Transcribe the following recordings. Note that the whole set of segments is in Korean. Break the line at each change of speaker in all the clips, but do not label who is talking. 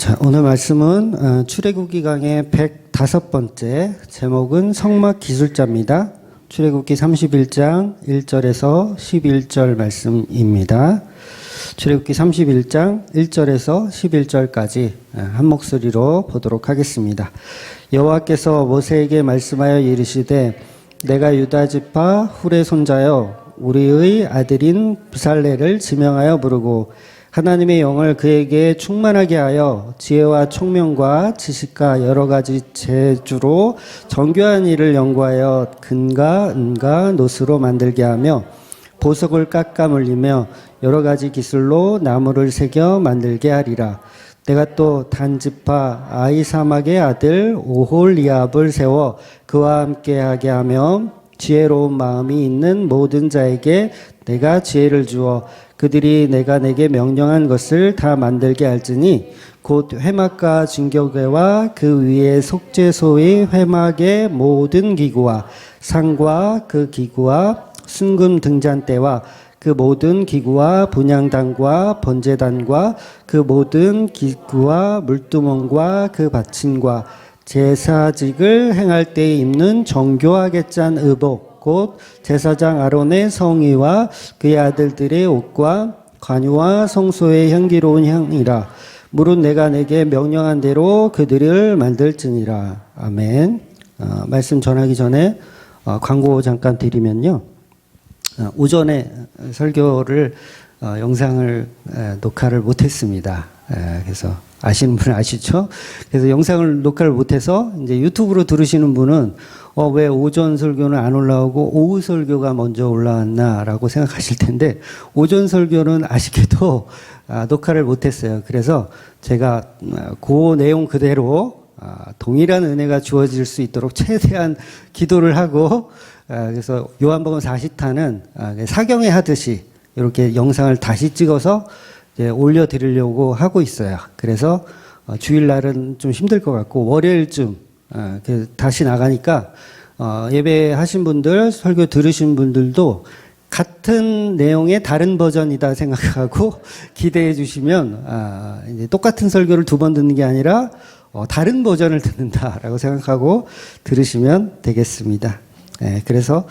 자, 오늘 말씀은 출애굽기 강의 105번째, 제목은 성막 기술자입니다. 출애굽기 31장 1절에서 11절 말씀입니다. 출애굽기 31장 1절에서 11절까지 한 목소리로 보도록 하겠습니다. 여호와께서 모세에게 말씀하여 이르시되 내가 유다 지파 훌의 손자여 우리의 아들인 브살레를 지명하여 부르고 하나님의 영을 그에게 충만하게 하여 지혜와 총명과 지식과 여러 가지 재주로 정교한 일을 연구하여 금과 은과 노스로 만들게 하며 보석을 깎아 물리며 여러 가지 기술로 나무를 새겨 만들게 하리라. 내가 또 단지파 아히사막의 아들 오홀리압을 세워 그와 함께하게 하며 지혜로운 마음이 있는 모든 자에게 내가 지혜를 주어 그들이 내가 내게 명령한 것을 다 만들게 할지니 곧 회막과 증거궤와 그 위에 속죄소의 회막의 모든 기구와 상과 그 기구와 순금 등잔대와 그 모든 기구와 분향단과 번제단과 그 모든 기구와 물두멍과 그 받침과 제사직을 행할 때 입는 정교하게 짠 의복 곧 제사장 아론의 성의와 그의 아들들의 옷과 관유와 성소의 향기로운 향이라. 무릇 내가 내게 명령한 대로 그들을 만들지니라. 아멘. 말씀 전하기 전에 광고 잠깐 드리면요. 오전에 설교를 영상을 녹화를 못했습니다. 그래서 아시는 분은 아시죠? 그래서 영상을 녹화를 못해서 이제 유튜브로 들으시는 분은 왜 오전 설교는 안 올라오고 오후 설교가 먼저 올라왔나라고 생각하실 텐데 오전 설교는 아쉽게도 녹화를 못했어요. 그래서 제가 그 내용 그대로 동일한 은혜가 주어질 수 있도록 최대한 기도를 하고 그래서 요한복음 40탄은 사경에 하듯이 이렇게 영상을 다시 찍어서 이제 올려드리려고 하고 있어요. 그래서 주일날은 좀 힘들 것 같고 월요일쯤 다시 나가니까 예배하신 분들, 설교 들으신 분들도 같은 내용의 다른 버전이다 생각하고 기대해 주시면 이제 똑같은 설교를 두 번 듣는 게 아니라 다른 버전을 듣는다라고 생각하고 들으시면 되겠습니다. 그래서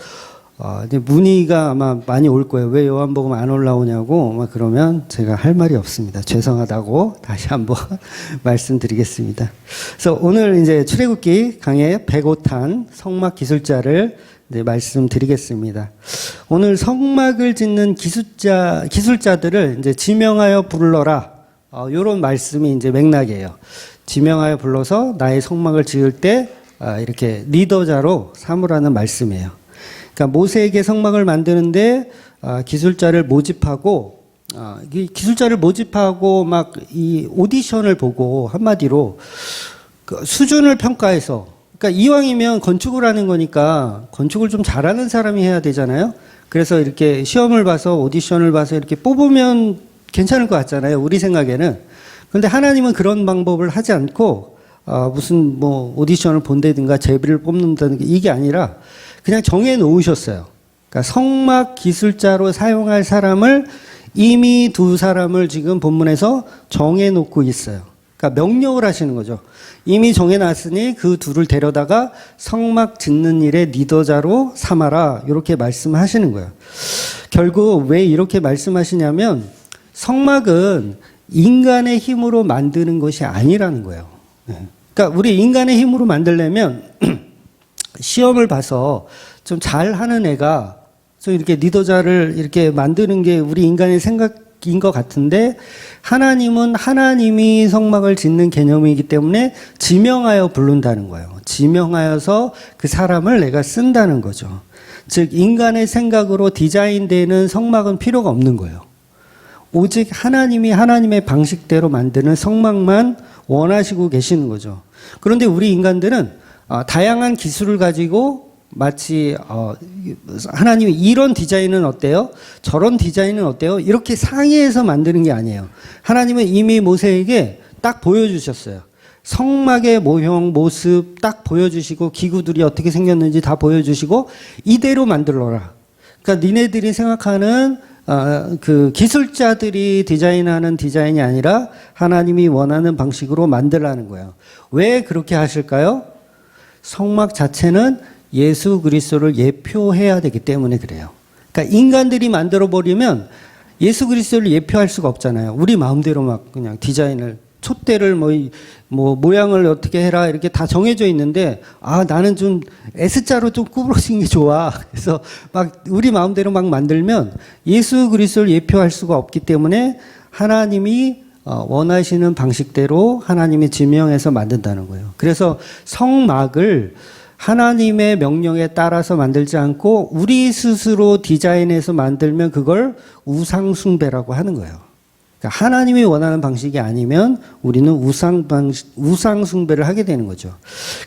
이제 문의가 아마 많이 올 거예요. 왜 요한복음 안 올라오냐고 막 그러면 제가 할 말이 없습니다. 죄송하다고 다시 한번 말씀드리겠습니다. 그래서 오늘 이제 출애굽기 강의 105탄 성막 기술자를 이제 말씀드리겠습니다. 오늘 성막을 짓는 기술자들을 이제 지명하여 불러라. 요런 말씀이 이제 맥락이에요. 지명하여 불러서 나의 성막을 지을 때 이렇게 리더자로 삼으라는 말씀이에요. 그러니까 모세에게 성막을 만드는데 기술자를 모집하고 이 기술자를 모집하고 막 이 오디션을 보고 한마디로 그 수준을 평가해서 그러니까 이왕이면 건축을 하는 거니까 건축을 좀 잘하는 사람이 해야 되잖아요. 그래서 이렇게 시험을 봐서 오디션을 봐서 이렇게 뽑으면 괜찮을 것 같잖아요. 우리 생각에는. 그런데 하나님은 그런 방법을 하지 않고 무슨 뭐 오디션을 본다든가 제비를 뽑는다든가 이게 아니라 그냥 정해 놓으셨어요. 그러니까 성막 기술자로 사용할 사람을 이미 두 사람을 지금 본문에서 정해 놓고 있어요. 그러니까 명령을 하시는 거죠. 이미 정해 놨으니 그 둘을 데려다가 성막 짓는 일의 리더자로 삼아라. 이렇게 말씀하시는 거예요. 결국 왜 이렇게 말씀하시냐면 성막은 인간의 힘으로 만드는 것이 아니라는 거예요. 그러니까 우리 인간의 힘으로 만들려면 시험을 봐서 좀 잘하는 애가 좀 이렇게 리더자를 이렇게 만드는 게 우리 인간의 생각인 것 같은데 하나님은 하나님이 성막을 짓는 개념이기 때문에 지명하여 부른다는 거예요. 지명하여서 그 사람을 내가 쓴다는 거죠. 즉 인간의 생각으로 디자인되는 성막은 필요가 없는 거예요. 오직 하나님이 하나님의 방식대로 만드는 성막만 원하시고 계시는 거죠. 그런데 우리 인간들은 다양한 기술을 가지고 마치 하나님이 이런 디자인은 어때요? 저런 디자인은 어때요? 이렇게 상의해서 만드는 게 아니에요. 하나님은 이미 모세에게 딱 보여주셨어요. 성막의 모형, 모습 딱 보여주시고 기구들이 어떻게 생겼는지 다 보여주시고 이대로 만들어라. 그러니까 니네들이 생각하는 그 기술자들이 디자인하는 디자인이 아니라 하나님이 원하는 방식으로 만들라는 거예요. 왜 그렇게 하실까요? 성막 자체는 예수 그리스도를 예표해야 되기 때문에 그래요. 그러니까 인간들이 만들어 버리면 예수 그리스도를 예표할 수가 없잖아요. 우리 마음대로 막 그냥 디자인을 촛대를 뭐 모양을 어떻게 해라 이렇게 다 정해져 있는데 나는 좀 S자로 좀 구부러진 게 좋아. 그래서 막 우리 마음대로 막 만들면 예수 그리스도를 예표할 수가 없기 때문에 하나님이 원하시는 방식대로 하나님이 지명해서 만든다는 거예요. 그래서 성막을 하나님의 명령에 따라서 만들지 않고 우리 스스로 디자인해서 만들면 그걸 우상숭배라고 하는 거예요. 그러니까 하나님이 원하는 방식이 아니면 우리는 우상숭배를 하게 되는 거죠.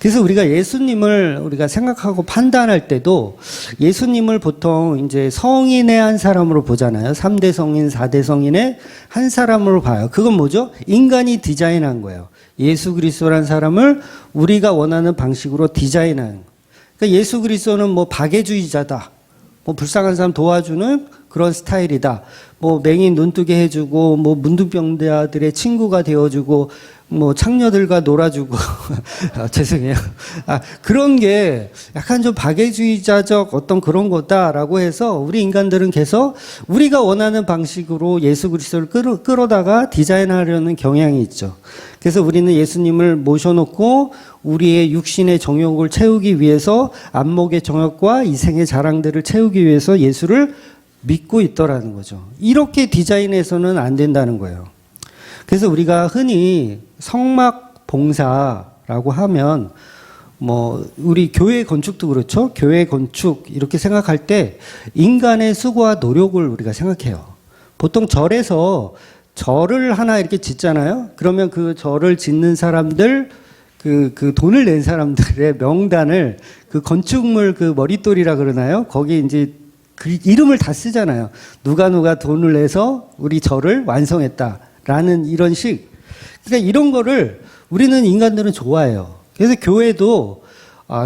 그래서 우리가 예수님을 우리가 생각하고 판단할 때도 예수님을 보통 이제 성인의 한 사람으로 보잖아요. 3대 성인, 4대 성인의 한 사람으로 봐요. 그건 뭐죠? 인간이 디자인한 거예요. 예수 그리스도라는 사람을 우리가 원하는 방식으로 디자인하는 거예요. 그러니까 예수 그리스도는 뭐 박애주의자다. 뭐 불쌍한 사람 도와주는 그런 스타일이다. 뭐 맹인 눈뜨게 해주고, 뭐 문둥병자들의 친구가 되어주고, 뭐 창녀들과 놀아주고, 죄송해요. 그런 게 약간 좀 박애주의자적 어떤 그런 거다라고 해서 우리 인간들은 계속 우리가 원하는 방식으로 예수 그리스도를 끌어다가 디자인하려는 경향이 있죠. 그래서 우리는 예수님을 모셔놓고 우리의 육신의 정욕을 채우기 위해서 안목의 정욕과 이생의 자랑들을 채우기 위해서 예수를 믿고 있더라는 거죠. 이렇게 디자인해서는 안 된다는 거예요. 그래서 우리가 흔히 성막 봉사라고 하면 뭐 우리 교회 건축도 그렇죠. 교회 건축 이렇게 생각할 때 인간의 수고와 노력을 우리가 생각해요. 보통 절에서 절을 하나 이렇게 짓잖아요. 그러면 그 절을 짓는 사람들 그 돈을 낸 사람들의 명단을 그 건축물 그 머릿돌이라 그러나요? 거기 이제 그 이름을 다 쓰잖아요. 누가 돈을 내서 우리 절을 완성했다라는 이런 식. 그러니까 이런 거를 우리는 인간들은 좋아해요. 그래서 교회도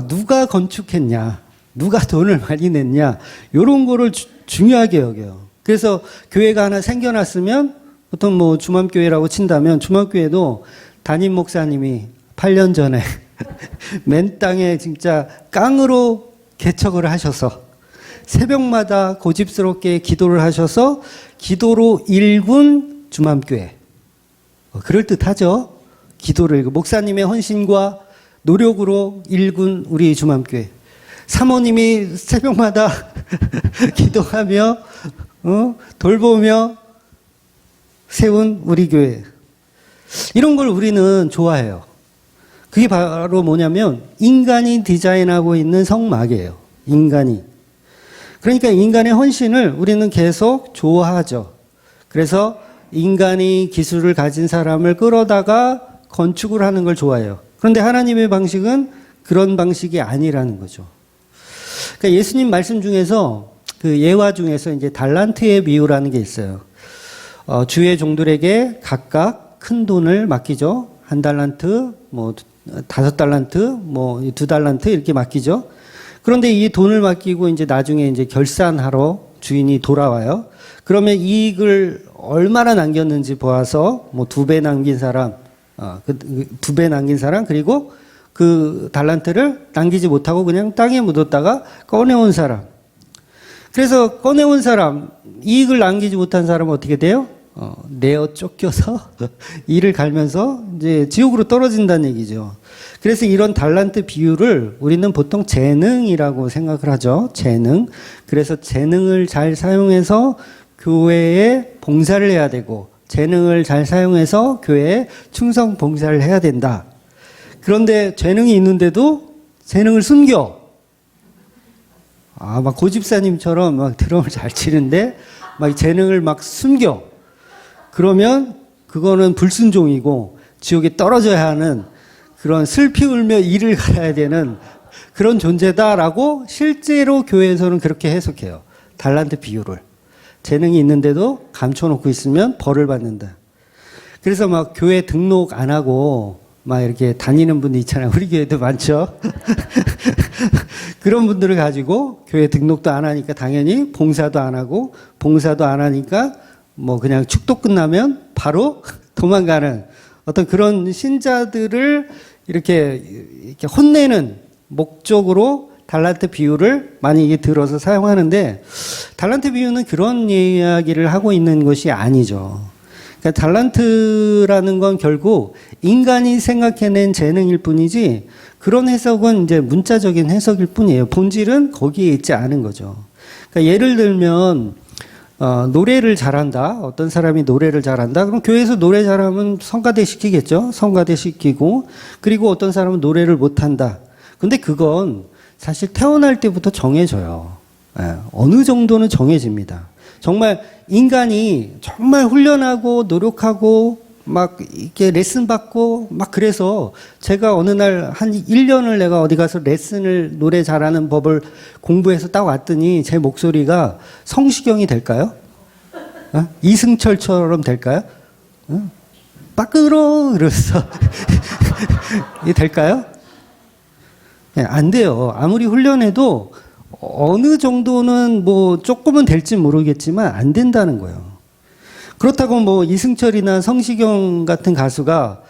누가 건축했냐, 누가 돈을 많이 냈냐, 이런 거를 중요하게 여겨요. 그래서 교회가 하나 생겨났으면 보통 뭐 주맘교회라고 친다면 주맘교회도 담임 목사님이 8년 전에 맨 땅에 진짜 깡으로 개척을 하셔서 새벽마다 고집스럽게 기도를 하셔서 기도로 일군 주맘교회. 그럴듯하죠? 기도를 목사님의 헌신과 노력으로 일군 우리 주맘교회. 사모님이 새벽마다 기도하며 돌보며 세운 우리 교회. 이런 걸 우리는 좋아해요. 그게 바로 뭐냐면 인간이 디자인하고 있는 성막이에요. 인간이. 그러니까 인간의 헌신을 우리는 계속 좋아하죠. 그래서 인간이 기술을 가진 사람을 끌어다가 건축을 하는 걸 좋아해요. 그런데 하나님의 방식은 그런 방식이 아니라는 거죠. 그러니까 예수님 말씀 중에서 그 예화 중에서 이제 달란트의 비유라는 게 있어요. 주의 종들에게 각각 큰 돈을 맡기죠. 1달란트, 뭐 5달란트, 뭐 2달란트 이렇게 맡기죠. 그런데 이 돈을 맡기고 이제 나중에 이제 결산하러 주인이 돌아와요. 그러면 이익을 얼마나 남겼는지 보아서 뭐 2배 남긴 사람, 2배 남긴 사람, 그리고 그 달란트를 남기지 못하고 그냥 땅에 묻었다가 꺼내온 사람. 그래서 꺼내온 사람, 이익을 남기지 못한 사람은 어떻게 돼요? 내어 쫓겨서 이를 갈면서 이제 지옥으로 떨어진다는 얘기죠. 그래서 이런 달란트 비유를 우리는 보통 재능이라고 생각을 하죠. 재능. 그래서 재능을 잘 사용해서 교회에 봉사를 해야 되고, 재능을 잘 사용해서 교회에 충성 봉사를 해야 된다. 그런데 재능이 있는데도 재능을 숨겨. 막 고집사님처럼 막 드럼을 잘 치는데 막 재능을 막 숨겨. 그러면 그거는 불순종이고 지옥에 떨어져야 하는 그런 슬피 울며 이를 갈아야 되는 그런 존재다라고 실제로 교회에서는 그렇게 해석해요. 달란트 비유를. 재능이 있는데도 감춰놓고 있으면 벌을 받는다. 그래서 막 교회 등록 안 하고 막 이렇게 다니는 분들 있잖아요. 우리 교회도 많죠. 그런 분들을 가지고 교회 등록도 안 하니까 당연히 봉사도 안 하고 봉사도 안 하니까 뭐 그냥 축도 끝나면 바로 도망가는 어떤 그런 신자들을 이렇게 혼내는 목적으로 달란트 비유를 많이 이게 들어서 사용하는데 달란트 비유는 그런 이야기를 하고 있는 것이 아니죠. 그러니까 달란트라는 건 결국 인간이 생각해낸 재능일 뿐이지 그런 해석은 이제 문자적인 해석일 뿐이에요. 본질은 거기에 있지 않은 거죠. 그러니까 예를 들면 노래를 잘한다. 어떤 사람이 노래를 잘한다. 그럼 교회에서 노래 잘하면 성가대 시키겠죠. 성가대 시키고 그리고 어떤 사람은 노래를 못한다. 근데 그건 사실 태어날 때부터 정해져요. 예, 어느 정도는 정해집니다. 정말 인간이 정말 훈련하고 노력하고 막 이렇게 레슨 받고 막 그래서 제가 어느 날 한 1년을 내가 어디 가서 레슨을 노래 잘하는 법을 공부해서 딱 왔더니 제 목소리가 성시경이 될까요? 이승철처럼 될까요? 빠끄러 그래서 이게 될까요? 네, 안 돼요. 아무리 훈련해도 어느 정도는 뭐 조금은 될지 모르겠지만 안 된다는 거예요. 그렇다고 뭐 이승철이나 성시경 같은 가수가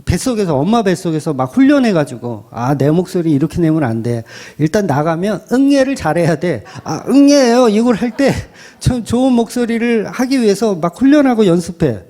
뱃속에서 엄마 뱃속에서 막 훈련해가지고 내 목소리 이렇게 내면 안 돼. 일단 나가면 응애를 잘해야 돼. 응애예요. 이걸 할 때 참 좋은 목소리를 하기 위해서 막 훈련하고 연습해.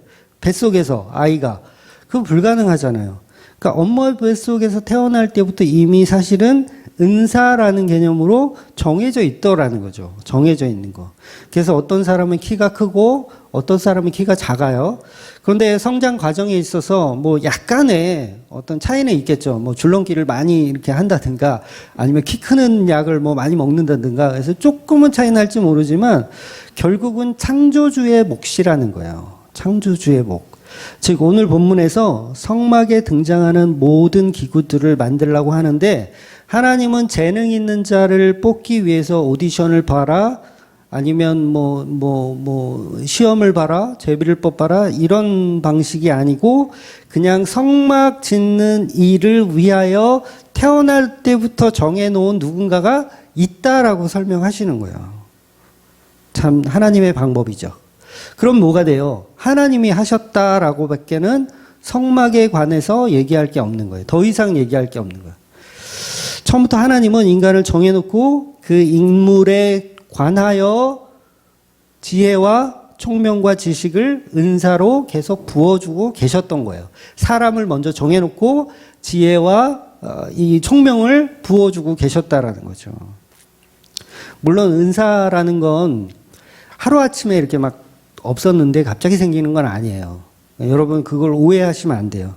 뱃속에서 아이가. 그건 불가능하잖아요. 그러니까 엄마 뱃속에서 태어날 때부터 이미 사실은 은사라는 개념으로 정해져 있더라는 거죠. 정해져 있는 거. 그래서 어떤 사람은 키가 크고 어떤 사람은 키가 작아요. 그런데 성장 과정에 있어서 뭐 약간의 어떤 차이는 있겠죠. 뭐 줄넘기를 많이 이렇게 한다든가 아니면 키 크는 약을 뭐 많이 먹는다든가 그래서 조금은 차이 날지 모르지만 결국은 창조주의 몫이라는 거예요. 창조주의 몫. 즉 오늘 본문에서 성막에 등장하는 모든 기구들을 만들려고 하는데 하나님은 재능 있는 자를 뽑기 위해서 오디션을 봐라 아니면 시험을 봐라 제비를 뽑아라 이런 방식이 아니고 그냥 성막 짓는 일을 위하여 태어날 때부터 정해놓은 누군가가 있다라고 설명하시는 거예요. 참 하나님의 방법이죠. 그럼 뭐가 돼요? 하나님이 하셨다라고 밖에는 성막에 관해서 얘기할 게 없는 거예요. 더 이상 얘기할 게 없는 거예요. 처음부터 하나님은 인간을 정해놓고 그 인물에 관하여 지혜와 총명과 지식을 은사로 계속 부어주고 계셨던 거예요. 사람을 먼저 정해놓고 지혜와 이 총명을 부어주고 계셨다라는 거죠. 물론 은사라는 건 하루아침에 이렇게 막 없었는데 갑자기 생기는 건 아니에요. 여러분 그걸 오해하시면 안 돼요.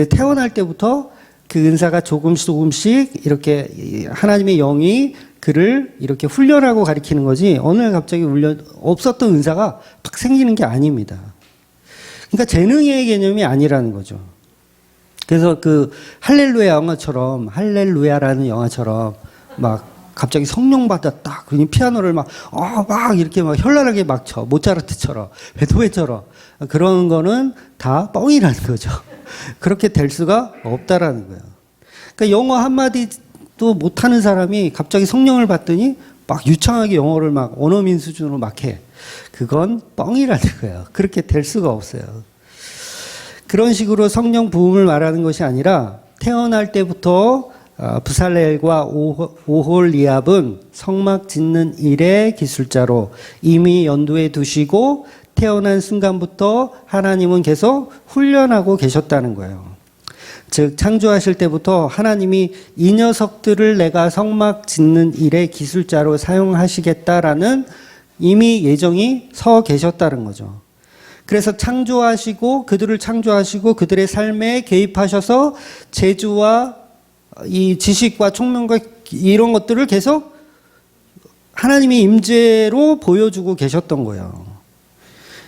태어날 때부터 그 은사가 조금씩 이렇게 하나님의 영이 그를 이렇게 훈련하고 가리키는 거지 어느 날 갑자기 없었던 은사가 팍 생기는 게 아닙니다. 그러니까 재능의 개념이 아니라는 거죠. 그래서 그 할렐루야라는 영화처럼 막 갑자기 성령 받았다. 그러니 피아노를 막 이렇게 막 현란하게 막 쳐. 모차르트처럼, 베토벤처럼. 그런 거는 다 뻥이라는 거죠. 그렇게 될 수가 없다라는 거예요. 그러니까 영어 한마디도 못하는 사람이 갑자기 성령을 받더니 막 유창하게 영어를 막 원어민 수준으로 막 해. 그건 뻥이라는 거예요. 그렇게 될 수가 없어요. 그런 식으로 성령 부음을 말하는 것이 아니라 태어날 때부터 부살렐과 오홀리압은 성막 짓는 일의 기술자로 이미 연두에 두시고 태어난 순간부터 하나님은 계속 훈련하고 계셨다는 거예요. 즉 창조하실 때부터 하나님이 이 녀석들을 내가 성막 짓는 일의 기술자로 사용하시겠다라는 이미 예정이 서 계셨다는 거죠. 그래서 창조하시고 그들을 창조하시고 그들의 삶에 개입하셔서 재주와 이 지식과 총명과 이런 것들을 계속 하나님의 임재로 보여주고 계셨던 거예요.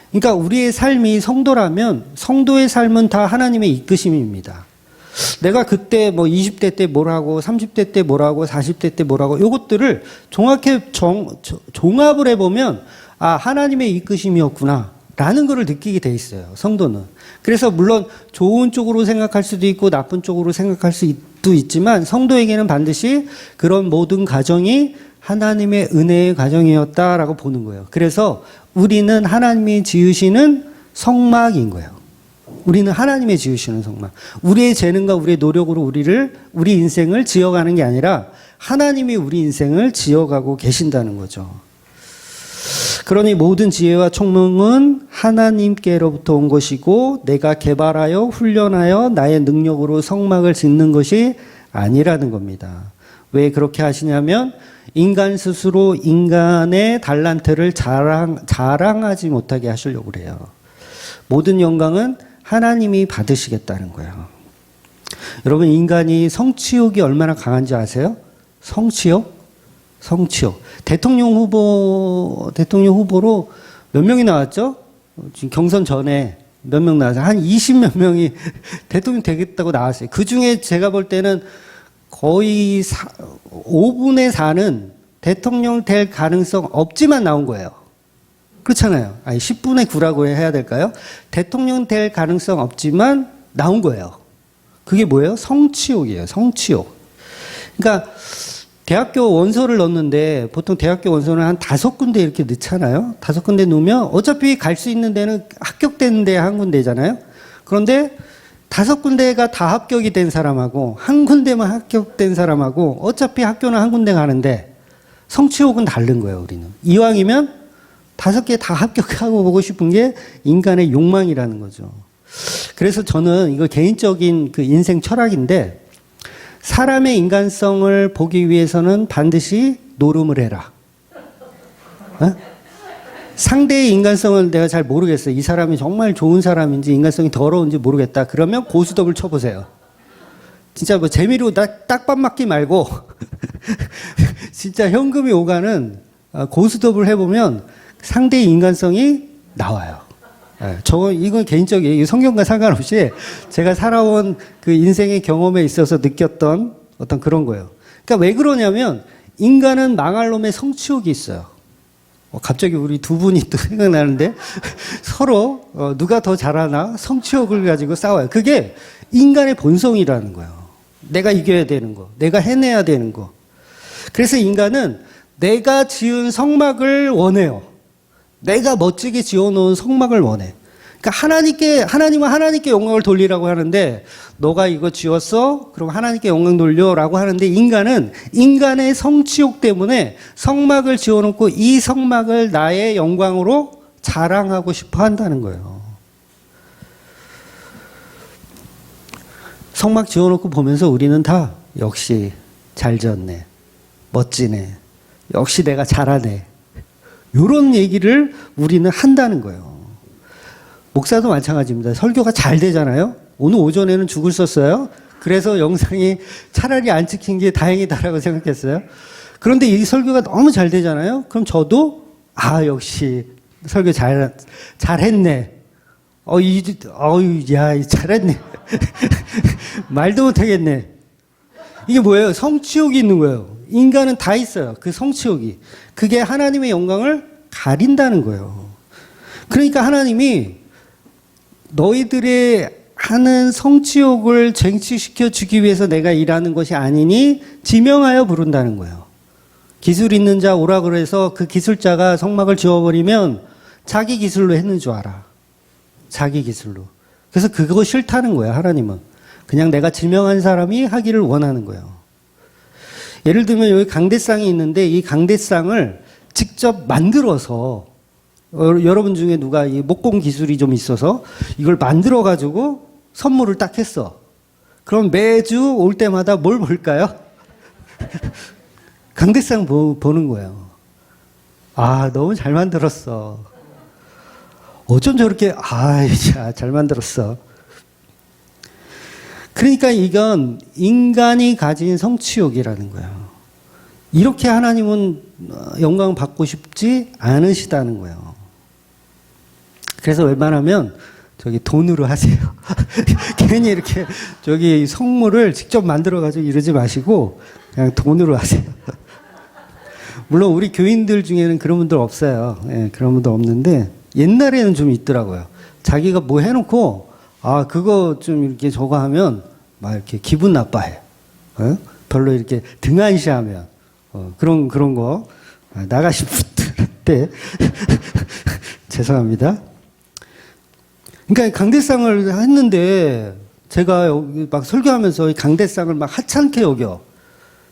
그러니까 우리의 삶이 성도라면 성도의 삶은 다 하나님의 이끄심입니다. 내가 그때 뭐 20대 때 뭘 하고 30대 때 뭘 하고 40대 때 뭘 하고 요것들을 정확히 종합을 해보면 하나님의 이끄심이었구나 라는 것을 느끼게 돼 있어요. 성도는. 그래서 물론 좋은 쪽으로 생각할 수도 있고 나쁜 쪽으로 생각할 수 도 있지만 성도에게는 반드시 그런 모든 과정이 하나님의 은혜의 과정이었다라고 보는 거예요. 그래서 우리는 하나님이 지으시는 성막인 거예요. 우리는 하나님의 지으시는 성막. 우리의 재능과 우리의 노력으로 우리 인생을 지어가는 게 아니라 하나님이 우리 인생을 지어가고 계신다는 거죠. 그러니 모든 지혜와 총명은 하나님께로부터 온 것이고 내가 개발하여 훈련하여 나의 능력으로 성막을 짓는 것이 아니라는 겁니다. 왜 그렇게 하시냐면 인간 스스로 인간의 달란트를 자랑하지 못하게 하시려고 그래요. 모든 영광은 하나님이 받으시겠다는 거예요. 여러분, 인간이 성취욕이 얼마나 강한지 아세요? 성취욕. 대통령 후보로 몇 명이 나왔죠? 지금 경선 전에 몇 명 나왔어요? 한 20몇 명이 대통령 되겠다고 나왔어요. 그 중에 제가 볼 때는 거의 5분의 4는 대통령 될 가능성 없지만 나온 거예요. 그렇잖아요. 아니, 10분의 9라고 해야 될까요? 대통령 될 가능성 없지만 나온 거예요. 그게 뭐예요? 성취욕이에요. 성취욕. 그러니까 대학교 원서를 넣는데 보통 대학교 원서는 한 5군데 이렇게 넣잖아요. 5군데 넣으면 어차피 갈 수 있는 데는 합격되는 데 한 군데잖아요. 그런데 5군데가 다 합격이 된 사람하고 한 군데만 합격된 사람하고 어차피 학교는 한 군데 가는데 성취욕은 다른 거예요, 우리는. 이왕이면 5개 다 합격하고 보고 싶은 게 인간의 욕망이라는 거죠. 그래서 저는 이거 개인적인 그 인생 철학인데 사람의 인간성을 보기 위해서는 반드시 노름을 해라. 상대의 인간성을 내가 잘 모르겠어요. 이 사람이 정말 좋은 사람인지 인간성이 더러운지 모르겠다. 그러면 고스톱을 쳐보세요. 진짜 뭐 재미로 딱밥 맞기 말고 진짜 현금이 오가는 고스톱을 해보면 상대의 인간성이 나와요. 이건 개인적이에요. 성경과 상관없이 제가 살아온 그 인생의 경험에 있어서 느꼈던 어떤 그런 거예요. 그러니까 왜 그러냐면 인간은 망할 놈의 성취욕이 있어요. 갑자기 우리 두 분이 또 생각나는데 서로 누가 더 잘하나 성취욕을 가지고 싸워요. 그게 인간의 본성이라는 거예요. 내가 이겨야 되는 거, 내가 해내야 되는 거. 그래서 인간은 내가 지은 성막을 원해요. 내가 멋지게 지어놓은 성막을 원해. 그러니까 하나님은 하나님께 영광을 돌리라고 하는데, 너가 이거 지었어? 그럼 하나님께 영광 돌려라고 하는데, 인간은 인간의 성취욕 때문에 성막을 지어놓고 이 성막을 나의 영광으로 자랑하고 싶어 한다는 거예요. 성막 지어놓고 보면서 우리는 다 역시 잘 지었네, 멋지네, 역시 내가 잘하네, 이런 얘기를 우리는 한다는 거예요. 목사도 마찬가지입니다. 설교가 잘 되잖아요. 오늘 오전에는 죽을 썼어요. 그래서 영상이 차라리 안 찍힌 게 다행이다라고 생각했어요. 그런데 이 설교가 너무 잘 되잖아요. 그럼 저도 역시 설교 잘했네. 잘했네. 말도 못하겠네. 이게 뭐예요? 성취욕이 있는 거예요. 인간은 다 있어요. 그 성취욕이. 그게 하나님의 영광을 가린다는 거예요. 그러니까 하나님이 너희들의 하는 성취욕을 쟁취시켜 주기 위해서 내가 일하는 것이 아니니 지명하여 부른다는 거예요. 기술 있는 자 오라 그래서 그 기술자가 성막을 지어버리면 자기 기술로 했는 줄 알아. 자기 기술로. 그래서 그거 싫다는 거예요, 하나님은. 그냥 내가 지명한 사람이 하기를 원하는 거예요. 예를 들면 여기 강대상이 있는데 이 강대상을 직접 만들어서 여러분 중에 누가 이 목공 기술이 좀 있어서 이걸 만들어 가지고 선물을 딱 했어. 그럼 매주 올 때마다 뭘 볼까요? 강대상 보는 거예요. 너무 잘 만들었어. 어쩜 저렇게 잘 만들었어. 그러니까 이건 인간이 가진 성취욕이라는 거예요. 이렇게 하나님은 영광 받고 싶지 않으시다는 거예요. 그래서 웬만하면 돈으로 하세요. 괜히 이렇게 성물을 직접 만들어가지고 이러지 마시고 그냥 돈으로 하세요. 물론 우리 교인들 중에는 그런 분들 없어요. 그런 분들 없는데 옛날에는 좀 있더라고요. 자기가 뭐 해놓고 그거 좀 이렇게 저거 하면 막 이렇게 기분 나빠해. 별로 이렇게 등한시하면 그런 거 나가신 분들한테 죄송합니다. 그러니까 강대상을 했는데 제가 여기 막 설교하면서 이 강대상을 막 하찮게 여겨.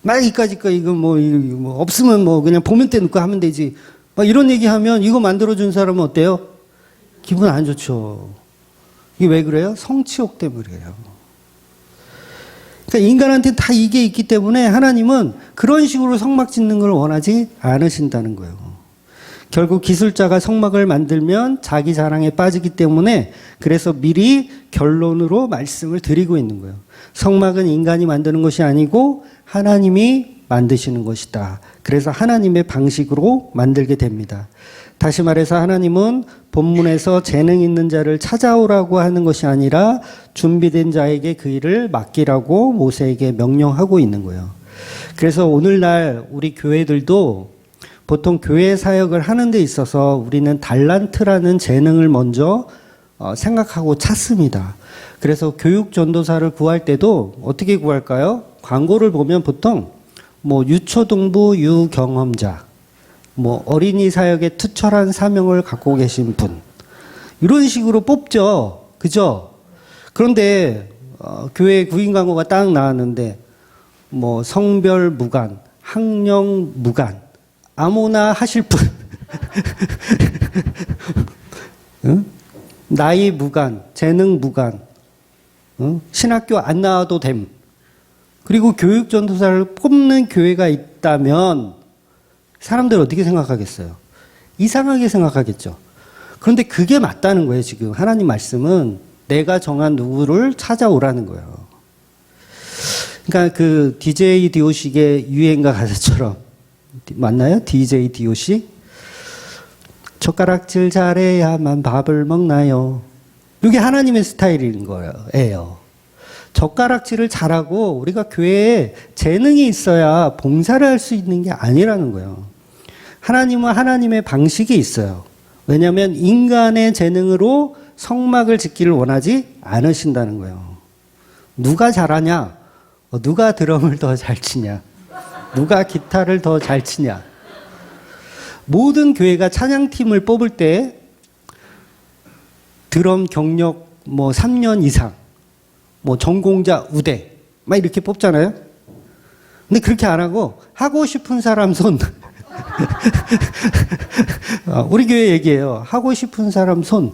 막 이까짓 거 이거 뭐 없으면 뭐 그냥 보면 때 넣고 하면 되지. 막 이런 얘기하면 이거 만들어준 사람은 어때요? 기분 안 좋죠. 이게 왜 그래요? 성취욕 때문에 그래요. 그러니까 인간한테 다 이게 있기 때문에 하나님은 그런 식으로 성막 짓는 걸 원하지 않으신다는 거예요. 결국 기술자가 성막을 만들면 자기 자랑에 빠지기 때문에 그래서 미리 결론으로 말씀을 드리고 있는 거예요. 성막은 인간이 만드는 것이 아니고 하나님이 만드시는 것이다. 그래서 하나님의 방식으로 만들게 됩니다. 다시 말해서 하나님은 본문에서 재능 있는 자를 찾아오라고 하는 것이 아니라 준비된 자에게 그 일을 맡기라고 모세에게 명령하고 있는 거예요. 그래서 오늘날 우리 교회들도 보통 교회 사역을 하는 데 있어서 우리는 달란트라는 재능을 먼저 생각하고 찾습니다. 그래서 교육 전도사를 구할 때도 어떻게 구할까요? 광고를 보면 보통 뭐 유초등부 유경험자, 뭐 어린이 사역에 투철한 사명을 갖고 계신 분 이런 식으로 뽑죠. 그죠? 그런데 교회 구인 광고가 딱 나왔는데 뭐 성별 무관, 학령 무관, 아무나 하실 분 응? 나이 무관, 재능 무관, 응? 신학교 안 나와도 됨. 그리고 교육 전도사를 뽑는 교회가 있다면 사람들 어떻게 생각하겠어요? 이상하게 생각하겠죠. 그런데 그게 맞다는 거예요. 지금 하나님 말씀은 내가 정한 누구를 찾아오라는 거예요. 그러니까 그 DJ DOC의 유행가 가사처럼 맞나요? DJ DOC? 젓가락질 잘해야만 밥을 먹나요? 이게 하나님의 스타일인 거예요. 젓가락질을 잘하고 우리가 교회에 재능이 있어야 봉사를 할 수 있는 게 아니라는 거예요. 하나님은 하나님의 방식이 있어요. 왜냐하면 인간의 재능으로 성막을 짓기를 원하지 않으신다는 거예요. 누가 잘하냐? 누가 드럼을 더 잘 치냐? 누가 기타를 더 잘 치냐? 모든 교회가 찬양팀을 뽑을 때 드럼 경력 뭐 3년 이상, 뭐 전공자 우대 막 이렇게 뽑잖아요. 근데 그렇게 안 하고 싶은 사람 손. 우리 교회 얘기예요. 하고 싶은 사람 손.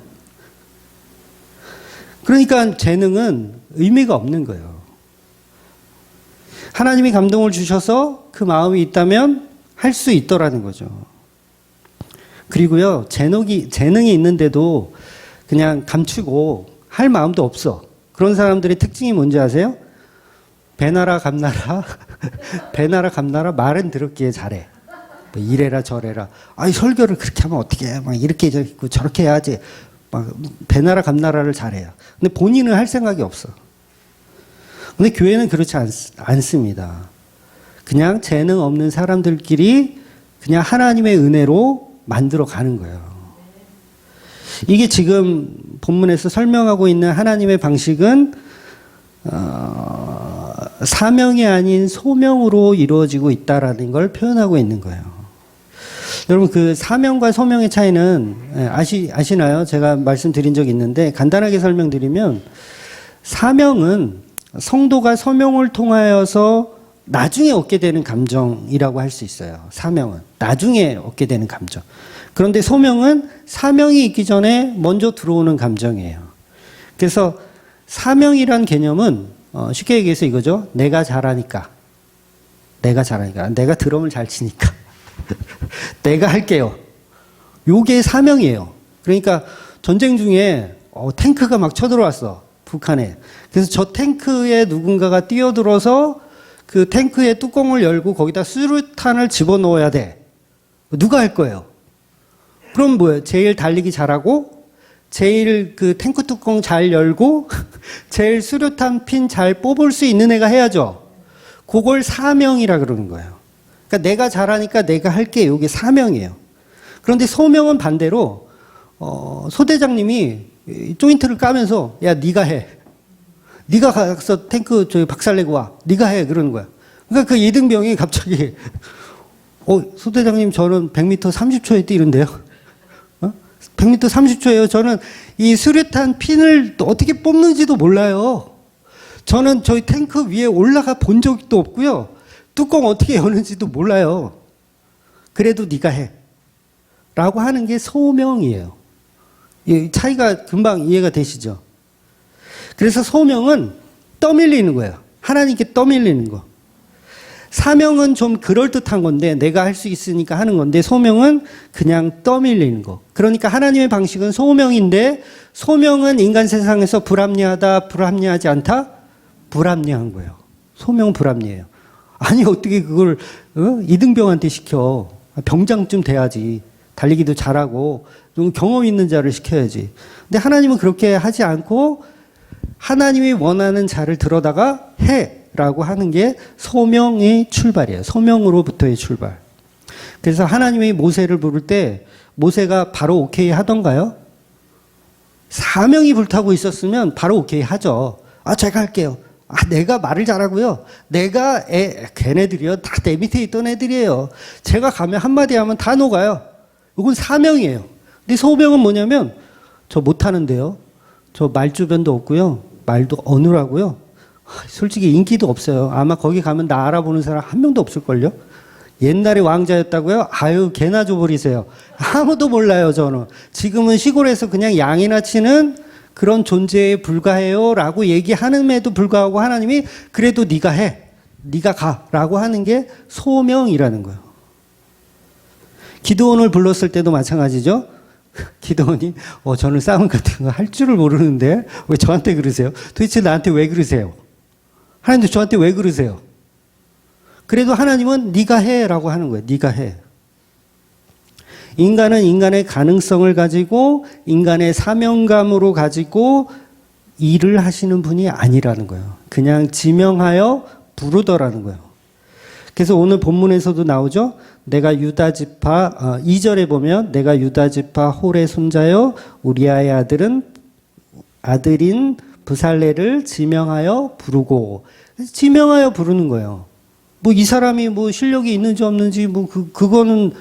그러니까 재능은 의미가 없는 거예요. 하나님이 감동을 주셔서 그 마음이 있다면 할 수 있더라는 거죠. 그리고요, 재능이 있는데도 그냥 감추고 할 마음도 없어. 그런 사람들의 특징이 뭔지 아세요? 배나라 감나라 배나라 감나라 말은 더럽게 잘해. 뭐 이래라 저래라. 아이 설교를 그렇게 하면 어떻게 해? 막 이렇게 저렇게 해야지. 막 배나라 감나라를 잘해요. 근데 본인은 할 생각이 없어. 근데 교회는 그렇지 않습니다. 그냥 재능 없는 사람들끼리 그냥 하나님의 은혜로 만들어 가는 거예요. 이게 지금 본문에서 설명하고 있는 하나님의 방식은 사명이 아닌 소명으로 이루어지고 있다라는 걸 표현하고 있는 거예요. 여러분 그 사명과 소명의 차이는 아시나요? 제가 말씀드린 적이 있는데 간단하게 설명드리면 사명은 성도가 소명을 통하여서 나중에 얻게 되는 감정이라고 할 수 있어요. 사명은 나중에 얻게 되는 감정. 그런데 소명은 사명이 있기 전에 먼저 들어오는 감정이에요. 그래서 사명이란 개념은 쉽게 얘기해서 이거죠. 내가 잘하니까. 내가 드럼을 잘 치니까. 내가 할게요. 요게 사명이에요. 그러니까 전쟁 중에 탱크가 막 쳐들어왔어. 북한에. 그래서 저 탱크에 누군가가 뛰어들어서 그 탱크의 뚜껑을 열고 거기다 수류탄을 집어넣어야 돼. 누가 할 거예요? 그럼 뭐예요? 제일 달리기 잘하고, 제일 그 탱크 뚜껑 잘 열고, 제일 수류탄 핀 잘 뽑을 수 있는 애가 해야죠. 그걸 사명이라 그러는 거예요. 그러니까 내가 잘하니까 내가 할게. 이게 사명이에요. 그런데 소명은 반대로 소대장님이 조인트를 까면서 야 네가 해. 네가 가서 탱크 박살내고 와. 네가 해. 그러는 거야. 그러니까 그 이등병이 갑자기 소대장님 저는 100m 30초에 뛰는데요. 100m 30초예요. 저는 이 수류탄 핀을 어떻게 뽑는지도 몰라요. 저는 저희 탱크 위에 올라가 본 적도 없고요. 뚜껑 어떻게 여는지도 몰라요. 그래도 네가 해. 라고 하는 게 소명이에요. 이 차이가 금방 이해가 되시죠? 그래서 소명은 떠밀리는 거예요. 하나님께 떠밀리는 거. 사명은 좀 그럴듯한 건데 내가 할 수 있으니까 하는 건데 소명은 그냥 떠밀리는 거. 그러니까 하나님의 방식은 소명인데 소명은 인간 세상에서 불합리하다, 불합리하지 않다? 불합리한 거예요. 소명 불합리해요. 아니 어떻게 그걸 이등병한테 시켜. 병장쯤 돼야지. 달리기도 잘하고 좀 경험 있는 자를 시켜야지. 근데 하나님은 그렇게 하지 않고 하나님이 원하는 자를 들어다가 해라고 하는 게 소명의 출발이에요. 소명으로부터의 출발. 그래서 하나님이 모세를 부를 때 모세가 바로 오케이 하던가요? 사명이 불타고 있었으면 바로 오케이 하죠. 제가 할게요. 내가 말을 잘하고요. 걔네들이요. 다 내 밑에 있던 애들이에요. 제가 가면 한마디 하면 다 녹아요. 이건 사명이에요. 근데 소명은 뭐냐면 저 못하는데요. 저 말주변도 없고요. 말도 어눌하고요. 솔직히 인기도 없어요. 아마 거기 가면 나 알아보는 사람 한 명도 없을걸요. 옛날에 왕자였다고요? 개나 줘버리세요. 아무도 몰라요, 저는. 지금은 시골에서 그냥 양이나 치는 그런 존재에 불과해요 라고 얘기하는에도 불구하고 하나님이 그래도 네가 해. 네가 가. 라고 하는 게 소명이라는 거예요. 기드온을 불렀을 때도 마찬가지죠. 기드온이 저는 싸움 같은 거 할 줄을 모르는데 왜 저한테 그러세요? 도대체 나한테 왜 그러세요? 하나님도 저한테 왜 그러세요? 그래도 하나님은 네가 해라고 하는 거예요. 네가 해. 인간은 인간의 가능성을 가지고 인간의 사명감으로 가지고 일을 하시는 분이 아니라는 거예요. 그냥 지명하여 부르더라는 거예요. 그래서 오늘 본문에서도 나오죠. 내가 유다 지파 2절에 보면 내가 유다 지파 홀의 손자요 우리아의 아들인 브살레를 지명하여 부르고 지명하여 부르는 거예요. 뭐 이 사람이 뭐 실력이 있는지 없는지 뭐 그거는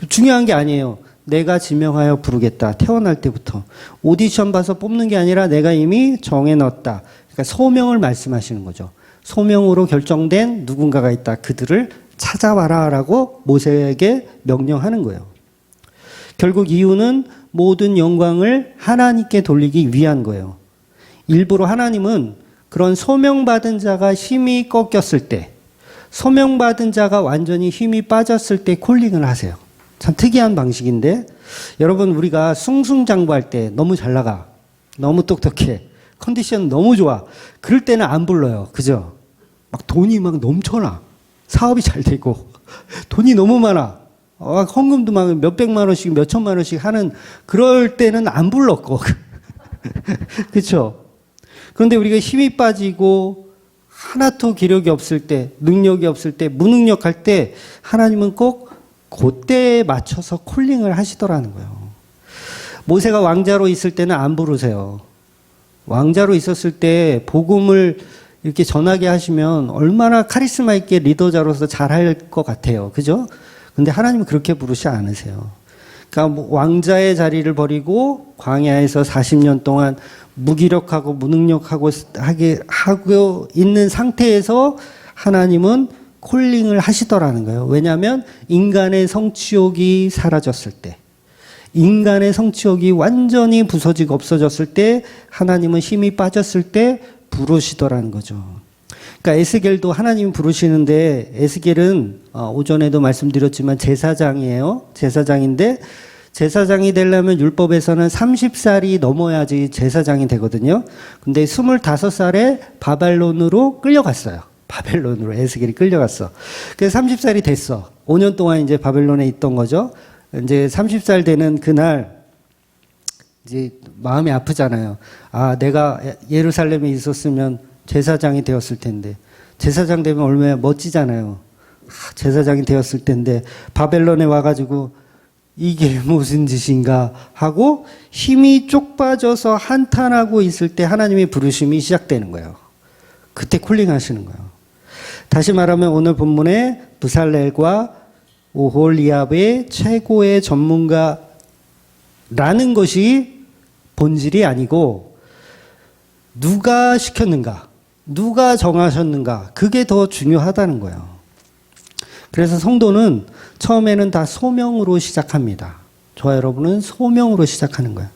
중요한 게 아니에요. 내가 지명하여 부르겠다. 태어날 때부터 오디션 봐서 뽑는 게 아니라 내가 이미 정해 넣었다. 그러니까 소명을 말씀하시는 거죠. 소명으로 결정된 누군가가 있다. 그들을 찾아와라라고 모세에게 명령하는 거예요. 결국 이유는 모든 영광을 하나님께 돌리기 위한 거예요. 일부러 하나님은 그런 소명받은 자가 힘이 꺾였을 때, 소명받은 자가 완전히 힘이 빠졌을 때 콜링을 하세요. 참 특이한 방식인데 여러분 우리가 승승장구할 때 너무 잘 나가, 너무 똑똑해, 컨디션 너무 좋아. 그럴 때는 안 불러요. 그죠? 막 돈이 막 넘쳐나. 사업이 잘 되고 돈이 너무 많아. 헌금도 막 몇백만 원씩 몇천만 원씩 하는 그럴 때는 안 불렀고 그렇죠? 그런데 우리가 힘이 빠지고 하나도 기력이 없을 때, 능력이 없을 때, 무능력할 때 하나님은 꼭 그때에 맞춰서 콜링을 하시더라는 거예요. 모세가 왕자로 있을 때는 안 부르세요. 왕자로 있었을 때 복음을 이렇게 전하게 하시면 얼마나 카리스마 있게 리더자로서 잘할 것 같아요. 그죠? 근데 하나님은 그렇게 부르지 않으세요. 그러니까 왕자의 자리를 버리고 광야에서 40년 동안 무기력하고 무능력하고 하고 있는 상태에서 하나님은 콜링을 하시더라는 거예요. 왜냐하면 인간의 성취욕이 사라졌을 때, 인간의 성취욕이 완전히 부서지고 없어졌을 때, 하나님은 힘이 빠졌을 때 부르시더라는 거죠. 그러니까 에스겔도 하나님 부르시는데, 에스겔은 오전에도 말씀드렸지만 제사장이에요. 제사장인데 제사장이 되려면 율법에서는 30살이 넘어야지 제사장이 되거든요. 근데 25살에 바벨론으로 끌려갔어요. 바벨론으로 에스겔이 끌려갔어. 그래서 30살이 됐어. 5년 동안 이제 바벨론에 있던 거죠. 이제 30살 되는 그날 이제 마음이 아프잖아요. 내가 예루살렘에 있었으면 제사장이 되었을 텐데. 제사장 되면 얼마나 멋지잖아요. 제사장이 되었을 텐데 바벨론에 와가지고 이게 무슨 짓인가 하고 힘이 쪽 빠져서 한탄하고 있을 때 하나님의 부르심이 시작되는 거예요. 그때 콜링하시는 거예요. 다시 말하면 오늘 본문에 부살렐과 오홀리압의 최고의 전문가라는 것이 본질이 아니고 누가 시켰는가, 누가 정하셨는가, 그게 더 중요하다는 거예요. 그래서 성도는 처음에는 다 소명으로 시작합니다. 저와 여러분은 소명으로 시작하는 거예요.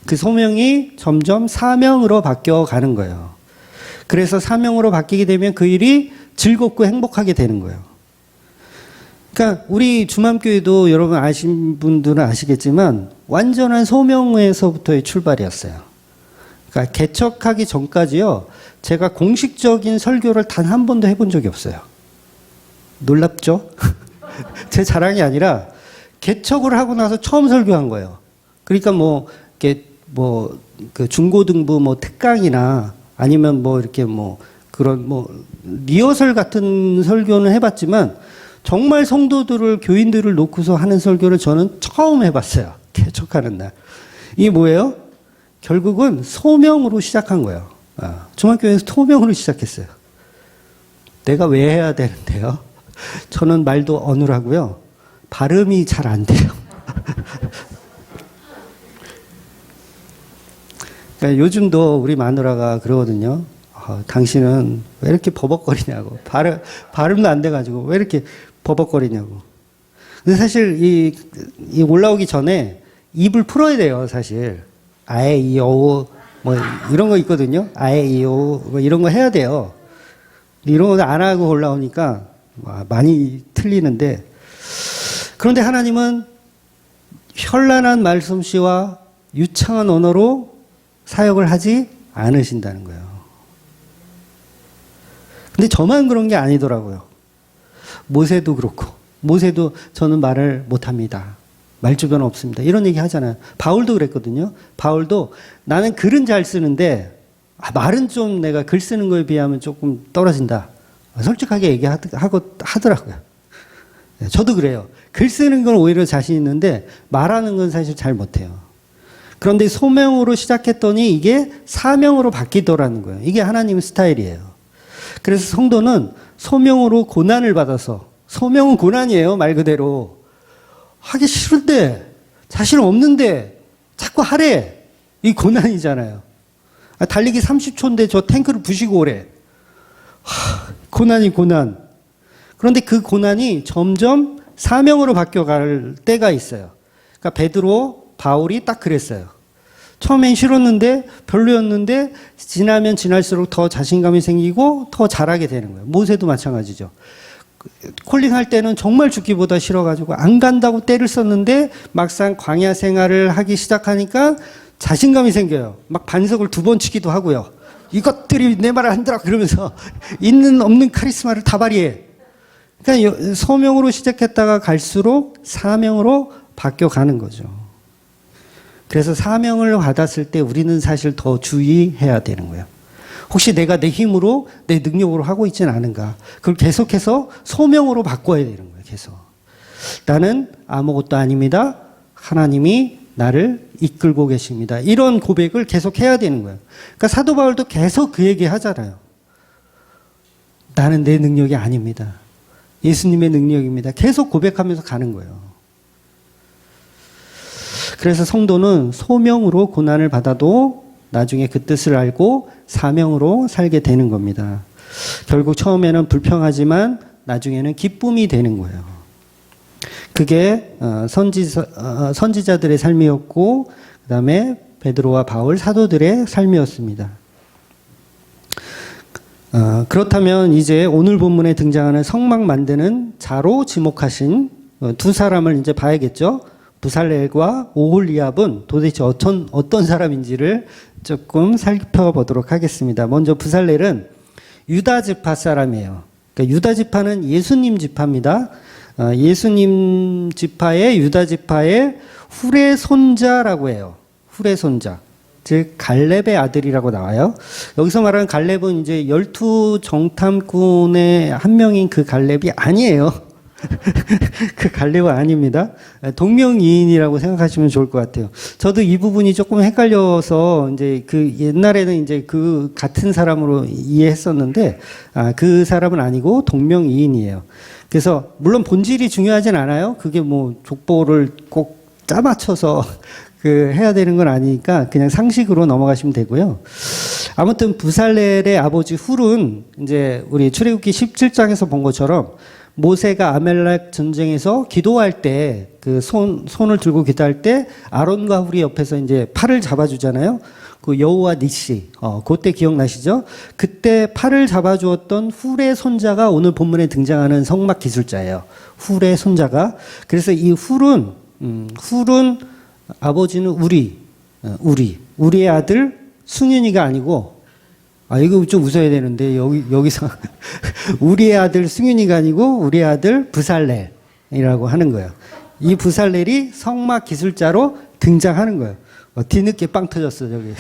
그 소명이 점점 사명으로 바뀌어가는 거예요. 그래서 사명으로 바뀌게 되면 그 일이 즐겁고 행복하게 되는 거예요. 그러니까 우리 주맘교회도 여러분 아신 분들은 아시겠지만 완전한 소명에서부터의 출발이었어요. 그러니까 개척하기 전까지요, 제가 공식적인 설교를 단 한 번도 해본 적이 없어요. 놀랍죠? 제 자랑이 아니라 개척을 하고 나서 처음 설교한 거예요. 그러니까 뭐 이렇게 뭐 그 중고등부 뭐 특강이나 아니면 뭐 이렇게 뭐 그런 뭐 리허설 같은 설교는 해봤지만 정말 성도들을, 교인들을 놓고서 하는 설교를 저는 처음 해봤어요. 개척하는 날. 이게 뭐예요? 결국은 소명으로 시작한 거예요. 중학교에서 소명으로 시작했어요. 내가 왜 해야 되는데요? 저는 말도 어눌하고요. 발음이 잘 안 돼요. 그러니까 요즘도 우리 마누라가 그러거든요. 당신은 왜 이렇게 버벅거리냐고. 발음도 안 돼가지고 왜 이렇게 버벅거리냐고. 근데 사실 이 올라오기 전에 입을 풀어야 돼요, 사실. 아에, 이, 오, 뭐 이런 거 있거든요. 아에, 이, 오, 뭐 이런 거 해야 돼요. 이런 거 안 하고 올라오니까 많이 틀리는데, 그런데 하나님은 현란한 말솜씨와 유창한 언어로 사역을 하지 않으신다는 거예요. 근데 저만 그런 게 아니더라고요. 모세도 그렇고, 모세도 저는 말을 못합니다. 말주변 없습니다. 이런 얘기 하잖아요. 바울도 그랬거든요. 바울도 나는 글은 잘 쓰는데 말은 좀 내가 글 쓰는 거에 비하면 조금 떨어진다. 솔직하게 얘기하더라고요. 저도 그래요. 글 쓰는 건 오히려 자신 있는데 말하는 건 사실 잘 못해요. 그런데 소명으로 시작했더니 이게 사명으로 바뀌더라는 거예요. 이게 하나님의 스타일이에요. 그래서 성도는 소명으로 고난을 받아서, 소명은 고난이에요, 말 그대로. 하기 싫은데, 자신 없는데 자꾸 하래. 이 고난이잖아요. 달리기 30초인데 저 탱크를 부시고 오래. 고난이 고난. 그런데 그 고난이 점점 사명으로 바뀌어갈 때가 있어요. 그러니까 베드로, 바울이 딱 그랬어요. 처음엔 싫었는데 별로였는데 지나면 지날수록 더 자신감이 생기고 더 잘하게 되는 거예요. 모세도 마찬가지죠. 콜링할 때는 정말 죽기보다 싫어가지고 안 간다고 떼를 썼는데 막상 광야 생활을 하기 시작하니까 자신감이 생겨요. 막 반석을 2번 치기도 하고요. 이것들이 내 말을 한다라 그러면서 있는 없는 카리스마를 다 발휘해. 그러니까 소명으로 시작했다가 갈수록 사명으로 바뀌어가는 거죠. 그래서 사명을 받았을 때 우리는 사실 더 주의해야 되는 거예요. 혹시 내가 내 힘으로, 내 능력으로 하고 있지는 않은가. 그걸 계속해서 소명으로 바꿔야 되는 거예요. 계속. 나는 아무것도 아닙니다. 하나님이 나를 이끌고 계십니다. 이런 고백을 계속 해야 되는 거예요. 그러니까 사도 바울도 계속 그 얘기 하잖아요. 나는 내 능력이 아닙니다. 예수님의 능력입니다. 계속 고백하면서 가는 거예요. 그래서 성도는 소명으로 고난을 받아도 나중에 그 뜻을 알고 사명으로 살게 되는 겁니다. 결국 처음에는 불평하지만 나중에는 기쁨이 되는 거예요. 그게 선지자들의 삶이었고 그 다음에 베드로와 바울 사도들의 삶이었습니다. 그렇다면 이제 오늘 본문에 등장하는 성막 만드는 자로 지목하신 두 사람을 이제 봐야겠죠. 부살렐과 오홀리압은 도대체 어떤 사람인지를 조금 살펴보도록 하겠습니다. 먼저 부살렐은 유다 지파 사람이에요. 그러니까 유다 지파는 예수님 지파입니다. 예수님 지파의 유다 지파의 후레 손자라고 해요. 후레 손자. 즉 갈렙의 아들이라고 나와요. 여기서 말하는 갈렙은 이제 12 정탐꾼의 한 명인 그 갈렙이 아니에요. 그 갈렙은 아닙니다. 동명이인이라고 생각하시면 좋을 것 같아요. 저도 이 부분이 조금 헷갈려서 이제 그 옛날에는 이제 그 같은 사람으로 이해했었는데 그 사람은 아니고 동명이인이에요. 그래서 물론 본질이 중요하진 않아요. 그게 뭐 족보를 꼭 짜맞춰서 그 해야 되는 건 아니니까 그냥 상식으로 넘어가시면 되고요. 아무튼 부살렐의 아버지 훌은 이제 우리 출애굽기 17장에서 본 것처럼 모세가 아말렉 전쟁에서 기도할 때 그 손을 들고 기도할 때 아론과 훌이 옆에서 이제 팔을 잡아주잖아요. 그 여호와 니시, 그때 기억나시죠? 그때 팔을 잡아주었던 훌의 손자가 오늘 본문에 등장하는 성막 기술자예요. 훌의 손자가. 그래서 이 훌은 아버지는 우리의 아들 승윤이가 아니고, 이거 좀 웃어야 되는데, 여기서, 우리의 아들 승윤이가 아니고, 우리의 아들 부살렐이라고 하는 거예요. 이 부살렐이 성막 기술자로 등장하는 거예요. 뒤늦게 빵 터졌어, 저기.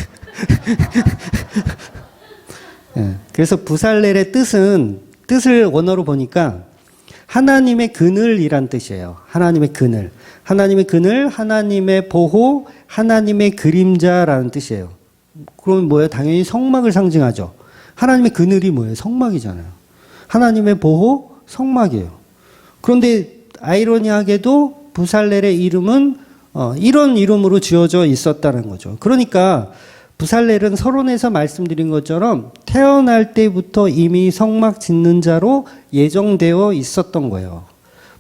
네, 그래서 부살렐의 뜻을 원어로 보니까, 하나님의 그늘이란 뜻이에요. 하나님의 그늘. 하나님의 그늘, 하나님의 보호, 하나님의 그림자라는 뜻이에요. 그럼 뭐예요? 당연히 성막을 상징하죠. 하나님의 그늘이 뭐예요? 성막이잖아요. 하나님의 보호, 성막이에요. 그런데 아이러니하게도 부살렐의 이름은 이런 이름으로 지어져 있었다는 거죠. 그러니까 부살렐은 서론에서 말씀드린 것처럼 태어날 때부터 이미 성막 짓는 자로 예정되어 있었던 거예요.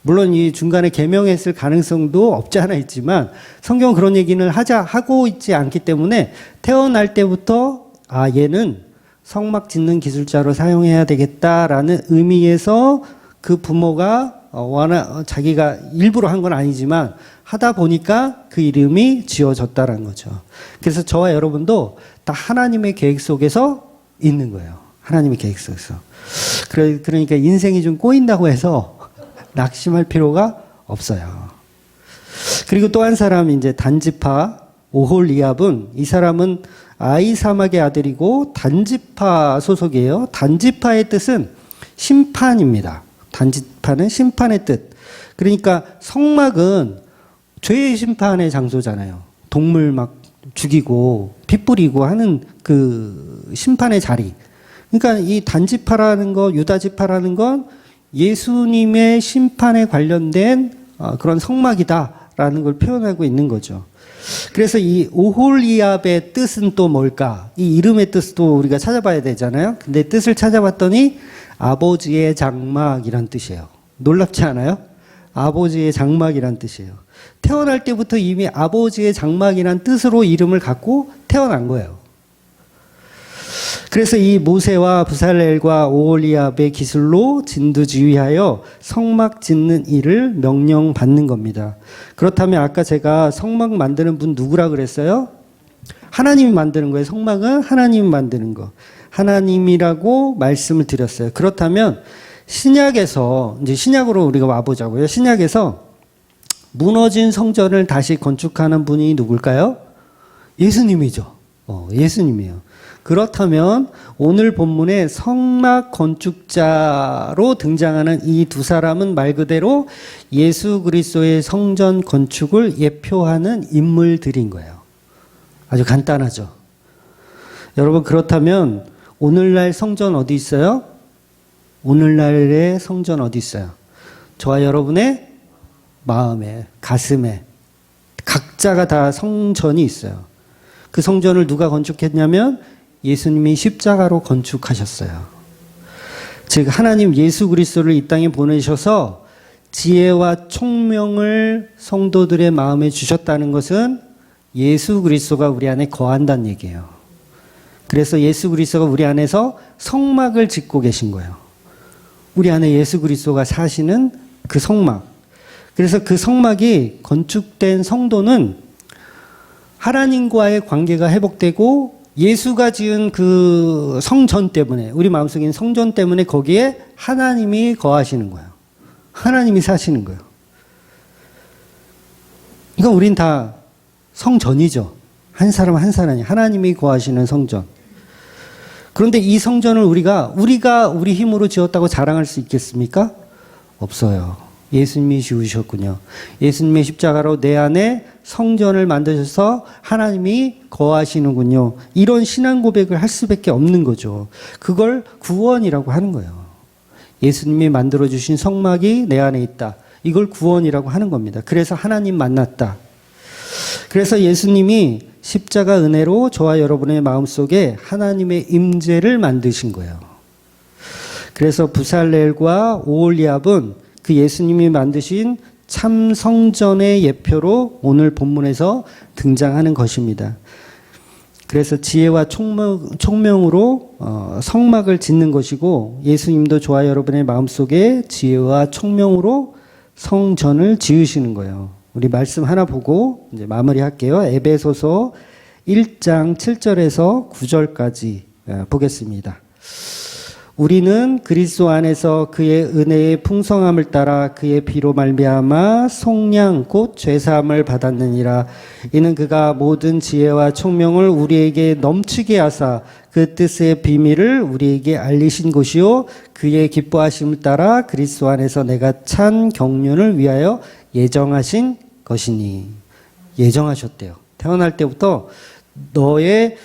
물론 이 중간에 계명했을 가능성도 없지 않아 있지만 성경은 그런 얘기는 하고 있지 않기 때문에 태어날 때부터 얘는 성막 짓는 기술자로 사용해야 되겠다라는 의미에서 그 부모가 자기가 일부러 한 건 아니지만 하다 보니까 그 이름이 지어졌다는 거죠. 그래서 저와 여러분도 다 하나님의 계획 속에서 있는 거예요. 하나님의 계획 속에서. 그러니까 인생이 좀 꼬인다고 해서 낙심할 필요가 없어요. 그리고 또 한 사람이 이제 단지파 오홀리압은, 이 사람은 아이사막의 아들이고 단지파 소속이에요. 단지파의 뜻은 심판입니다. 단지파는 심판의 뜻. 그러니까 성막은 죄의 심판의 장소잖아요. 동물 막 죽이고 피 뿌리고 하는 그 심판의 자리. 그러니까 이 단지파라는 거, 유다지파라는 건 예수님의 심판에 관련된 그런 성막이다라는 걸 표현하고 있는 거죠. 그래서 이 오홀리압의 뜻은 또 뭘까? 이 이름의 뜻도 우리가 찾아봐야 되잖아요. 근데 뜻을 찾아봤더니 아버지의 장막이란 뜻이에요. 놀랍지 않아요? 아버지의 장막이란 뜻이에요. 태어날 때부터 이미 아버지의 장막이란 뜻으로 이름을 갖고 태어난 거예요. 그래서 이 모세와 부살렐과 오홀리압의 기술로 진두지휘하여 성막 짓는 일을 명령받는 겁니다. 그렇다면 아까 제가 성막 만드는 분 누구라 그랬어요? 하나님이 만드는 거예요. 성막은 하나님이 만드는 거. 하나님이라고 말씀을 드렸어요. 그렇다면 신약에서, 이제 신약으로 우리가 와보자고요. 신약에서 무너진 성전을 다시 건축하는 분이 누굴까요? 예수님이죠. 예수님이에요. 그렇다면 오늘 본문에 성막 건축자로 등장하는 이 두 사람은 말 그대로 예수 그리스도의 성전 건축을 예표하는 인물들인 거예요. 아주 간단하죠. 여러분, 그렇다면 오늘날 성전 어디 있어요? 오늘날의 성전 어디 있어요? 저와 여러분의 마음에, 가슴에 각자가 다 성전이 있어요. 그 성전을 누가 건축했냐면 예수님이 십자가로 건축하셨어요. 즉 하나님 예수 그리스도를 이 땅에 보내셔서 지혜와 총명을 성도들의 마음에 주셨다는 것은 예수 그리스도가 우리 안에 거한다는 얘기예요. 그래서 예수 그리스도가 우리 안에서 성막을 짓고 계신 거예요. 우리 안에 예수 그리스도가 사시는 그 성막. 그래서 그 성막이 건축된 성도는 하나님과의 관계가 회복되고 예수가 지은 그 성전 때문에, 우리 마음속에 있는 성전 때문에 거기에 하나님이 거하시는 거예요. 하나님이 사시는 거예요. 그러니까 우린 다 성전이죠. 한 사람 한 사람이 하나님이 거하시는 성전. 그런데 이 성전을 우리가 우리 힘으로 지었다고 자랑할 수 있겠습니까? 없어요. 예수님이 지으셨군요. 예수님의 십자가로 내 안에 성전을 만드셔서 하나님이 거하시는군요. 이런 신앙 고백을 할 수밖에 없는 거죠. 그걸 구원이라고 하는 거예요. 예수님이 만들어주신 성막이 내 안에 있다. 이걸 구원이라고 하는 겁니다. 그래서 하나님 만났다. 그래서 예수님이 십자가 은혜로 저와 여러분의 마음속에 하나님의 임재를 만드신 거예요. 그래서 부살렐과 오홀리압은 그 예수님이 만드신 참 성전의 예표로 오늘 본문에서 등장하는 것입니다. 그래서 지혜와 총명으로 성막을 짓는 것이고 예수님도 저와 여러분의 마음속에 지혜와 총명으로 성전을 지으시는 거예요. 우리 말씀 하나 보고 이제 마무리할게요. 에베소서 1장 7절에서 9절까지 보겠습니다. 우리는 그리스도 안에서 그의 은혜의 풍성함을 따라 그의 피로 말미암아 속량 곧 죄사함을 받았느니라. 이는 그가 모든 지혜와 총명을 우리에게 넘치게 하사 그 뜻의 비밀을 우리에게 알리신 것이요 그의 기뻐하심을 따라 그리스도 안에서 내가 찬 경륜을 위하여 예정하신 것이니. 예정하셨대요. 태어날 때부터 너의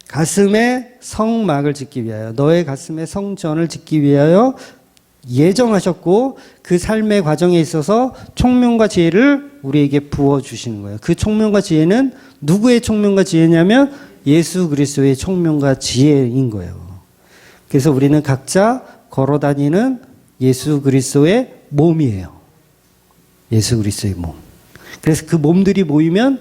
가슴에 성막을 짓기 위하여, 너의 가슴에 성전을 짓기 위하여 예정하셨고 그 삶의 과정에 있어서 총명과 지혜를 우리에게 부어주시는 거예요. 그 총명과 지혜는 누구의 총명과 지혜냐면 예수 그리스도의 총명과 지혜인 거예요. 그래서 우리는 각자 걸어다니는 예수 그리스도의 몸이에요. 예수 그리스도의 몸. 그래서 그 몸들이 모이면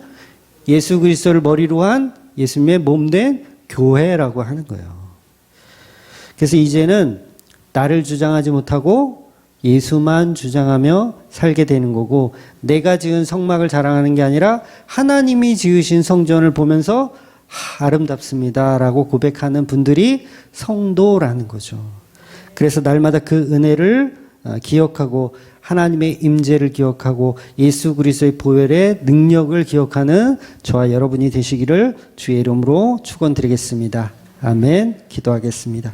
예수 그리스도를 머리로 한 예수님의 몸된 교회라고 하는 거예요. 그래서 이제는 나를 주장하지 못하고 예수만 주장하며 살게 되는 거고, 내가 지은 성막을 자랑하는 게 아니라 하나님이 지으신 성전을 보면서 아름답습니다 라고 고백하는 분들이 성도라는 거죠. 그래서 날마다 그 은혜를 기억하고 하나님의 임재를 기억하고 예수 그리스도의 보혈의 능력을 기억하는 저와 여러분이 되시기를 주의 이름으로 축원드리겠습니다. 아멘. 기도하겠습니다.